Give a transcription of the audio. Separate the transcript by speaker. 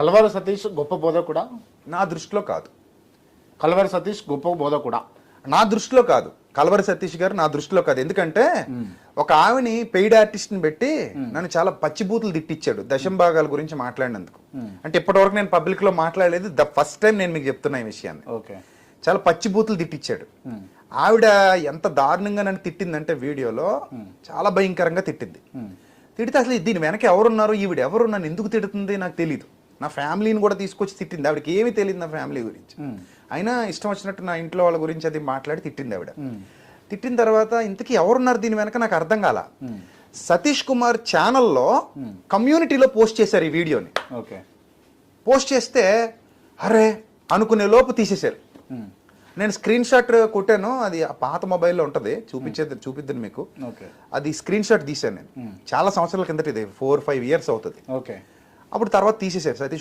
Speaker 1: Calvary Satish గొప్ప బోధకుడా?
Speaker 2: నా దృష్టిలో కాదు.
Speaker 1: కల్వరి సతీష్ గొప్ప బోధకుడా?
Speaker 2: నా దృష్టిలో కాదు. కల్వరి సతీష్ గారు నా దృష్టిలో కాదు. ఎందుకంటే ఒక ఆవిని పెయిడ్ ఆర్టిస్ట్ని పెట్టి నన్ను చాలా పచ్చిబూతులు తిట్టించాడు దశంభాగాల గురించి మాట్లాడినందుకు. అంటే ఇప్పటివరకు నేను పబ్లిక్ లో మాట్లాడలేదు, ద ఫస్ట్ టైం నేను మీకు చెప్తున్నా ఈ విషయాన్ని.
Speaker 1: ఓకే.
Speaker 2: చాలా పచ్చిబూతులు తిట్టించాడు. ఆవిడ ఎంత దారుణంగా నన్ను తిట్టిందంటే వీడియోలో చాలా భయంకరంగా తిట్టింది. తిడితే అసలు దీని వెనక ఎవరున్నారు, ఈవిడ ఎవరు, నన్ను ఎందుకు తిడుతుంది నాకు తెలియదు. నా ఫ్యామిలీని కూడా తీసుకొచ్చి తిట్టింది. ఆవిడకి ఏమీ తెలియదు నా ఫ్యామిలీ గురించి. అయినా ఇష్టం వచ్చినట్టు నా ఇంట్లో వాళ్ళ గురించి అది మాట్లాడి తిట్టింది ఆవిడ. తిట్టిన తర్వాత ఇంతకీ ఎవరున్నారు దీని వెనక నాకు అర్థం కాల. సతీష్ కుమార్ ఛానల్లో కమ్యూనిటీలో పోస్ట్ చేశారు ఈ వీడియోని.
Speaker 1: ఓకే.
Speaker 2: పోస్ట్ చేస్తే అరే అనుకునే లోపు తీసేశారు. నేను స్క్రీన్ షాట్ కొట్టాను, అది ఆ పాత మొబైల్లో ఉంటుంది, చూపిద్దాను మీకు.
Speaker 1: ఓకే.
Speaker 2: అది స్క్రీన్ షాట్ తీశాను నేను చాలా సంవత్సరాల కిందట, ఇది 4-5 years అవుతుంది.
Speaker 1: ఓకే.
Speaker 2: అప్పుడు తర్వాత తీసేశారు సతీష్